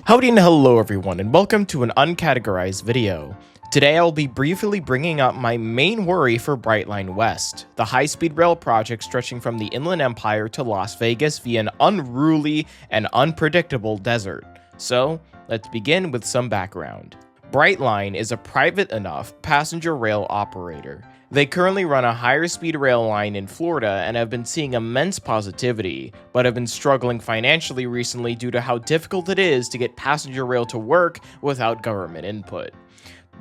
Howdy and hello everyone, and welcome to an uncategorized video. Today I'll be briefly bringing up my main worry for Brightline West, the high-speed rail project stretching from the Inland Empire to Las Vegas via an unruly and unpredictable desert. So, let's begin with some background. Brightline is a private enough passenger rail operator. They currently run a higher speed rail line in Florida and have been seeing immense positivity, but have been struggling financially recently due to how difficult it is to get passenger rail to work without government input.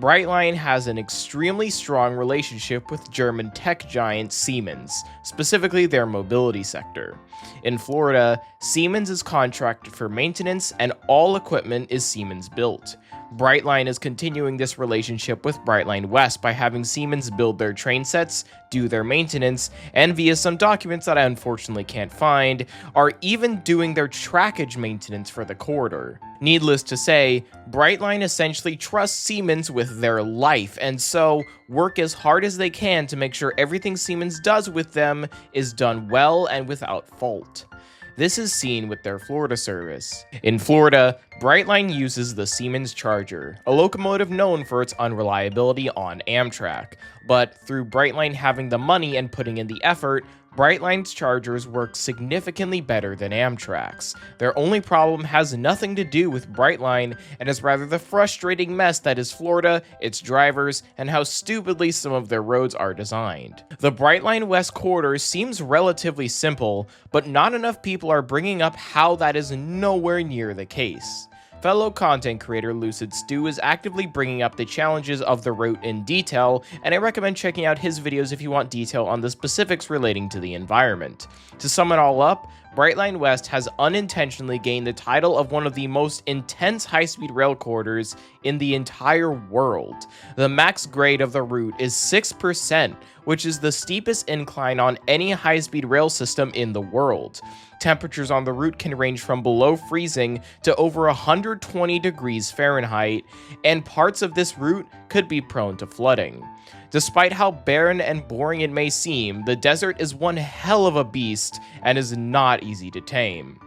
Brightline has an extremely strong relationship with German tech giant Siemens, specifically their mobility sector. In Florida, Siemens is contracted for maintenance and all equipment is Siemens built. Brightline is continuing this relationship with Brightline West by having Siemens build their train sets, do their maintenance, and via some documents that I unfortunately can't find, are even doing their trackage maintenance for the corridor. Needless to say, Brightline essentially trusts Siemens with their life, and so work as hard as they can to make sure everything Siemens does with them is done well and without fault. This is seen with their Florida service. In Florida, Brightline uses the Siemens Charger, a locomotive known for its unreliability on Amtrak, but through Brightline having the money and putting in the effort, Brightline's Chargers work significantly better than Amtrak's. Their only problem has nothing to do with Brightline and is rather the frustrating mess that is Florida, its drivers, and how stupidly some of their roads are designed. The Brightline West corridor seems relatively simple, but not enough people are bringing up how that is nowhere near the case. Fellow content creator Lucid Stew is actively bringing up the challenges of the route in detail, and I recommend checking out his videos if you want detail on the specifics relating to the environment. To sum it all up, Brightline West has unintentionally gained the title of one of the most intense high-speed rail corridors in the entire world. The max grade of the route is 6%, which is the steepest incline on any high-speed rail system in the world. Temperatures on the route can range from below freezing to over 120 degrees Fahrenheit, and parts of this route could be prone to flooding. Despite how barren and boring it may seem, the desert is one hell of a beast and is not easy to tame.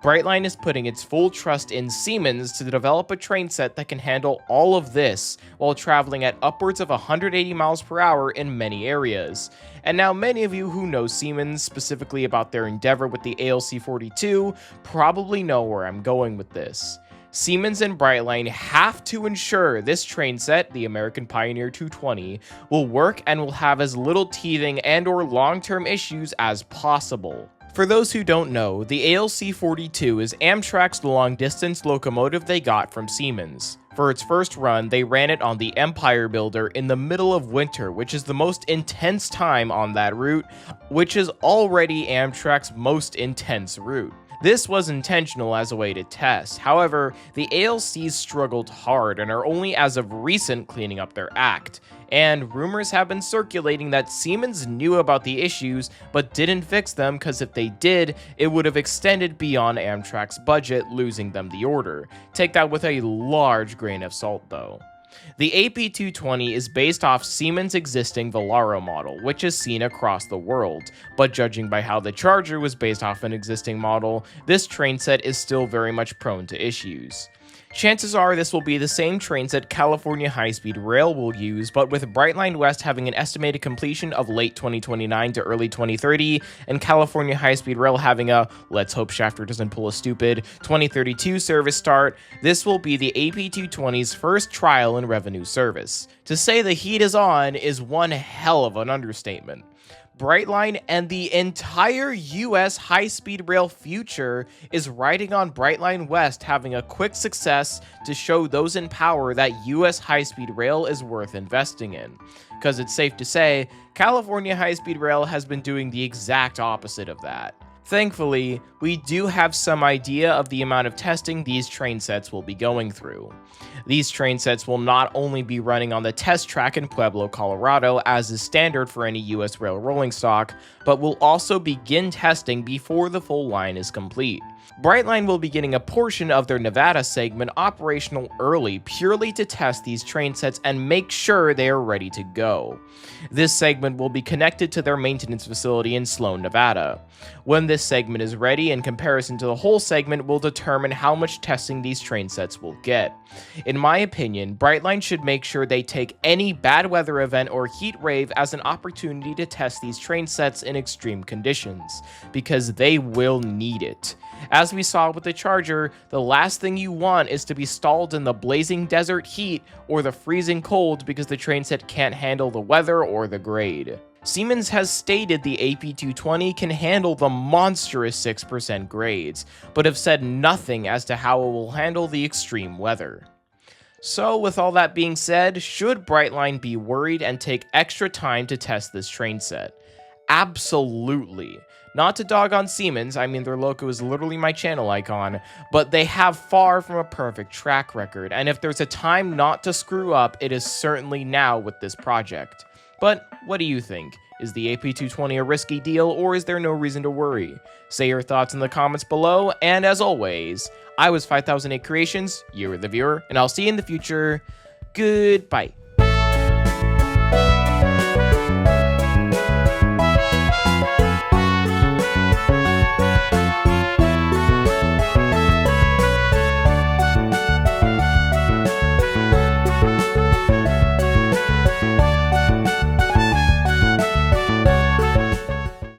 Brightline is putting its full trust in Siemens to develop a train set that can handle all of this while traveling at upwards of 180 miles per hour in many areas. And now many of you who know Siemens, specifically about their endeavor with the ALC-42, probably know where I'm going with this. Siemens and Brightline have to ensure this train set, the American Pioneer 220, will work and will have as little teething and/or long-term issues as possible. For those who don't know, the ALC-42 is Amtrak's long-distance locomotive they got from Siemens. For its first run, they ran it on the Empire Builder in the middle of winter, which is the most intense time on that route, which is already Amtrak's most intense route. This was intentional as a way to test. However, the ALCs struggled hard and are only as of recent cleaning up their act. And rumors have been circulating that Siemens knew about the issues but didn't fix them because if they did, it would have extended beyond Amtrak's budget, losing them the order. Take that with a large grain of salt though. The AP220 is based off Siemens' existing Velaro model, which is seen across the world, but judging by how the Charger was based off an existing model, this train set is still very much prone to issues. Chances are this will be the same train set California High-Speed Rail will use, but with Brightline West having an estimated completion of late 2029 to early 2030, and California High-Speed Rail having a, let's hope Shafter doesn't pull a stupid, 2032 service start, this will be the AP220's first trial in revenue service. To say the heat is on is one hell of an understatement. Brightline and the entire US high-speed rail future is riding on Brightline West having a quick success to show those in power that US high-speed rail is worth investing in. Because it's safe to say, California high-speed rail has been doing the exact opposite of that. Thankfully, we do have some idea of the amount of testing these train sets will be going through. These train sets will not only be running on the test track in Pueblo, Colorado, as is standard for any US rail rolling stock, but will also begin testing before the full line is complete. Brightline will be getting a portion of their Nevada segment operational early purely to test these train sets and make sure they are ready to go. This segment will be connected to their maintenance facility in Sloan, Nevada. When this segment is ready, in comparison to the whole segment will determine how much testing these train sets will get. In my opinion, Brightline should make sure they take any bad weather event or heat wave as an opportunity to test these train sets in extreme conditions, because they will need it. As we saw with the Charger, the last thing you want is to be stalled in the blazing desert heat or the freezing cold because the train set can't handle the weather or the grade. Siemens has stated the AP220 can handle the monstrous 6% grades, but have said nothing as to how it will handle the extreme weather. So with all that being said, should Brightline be worried and take extra time to test this train set? Absolutely. Not to dog on Siemens, I mean their logo is literally my channel icon, but they have far from a perfect track record, and if there's a time not to screw up, it is certainly now with this project. But what do you think? Is the AP220 a risky deal, or is there no reason to worry? Say your thoughts in the comments below, and as always, I was 5008 Creations, you were the viewer, and I'll see you in the future. Goodbye.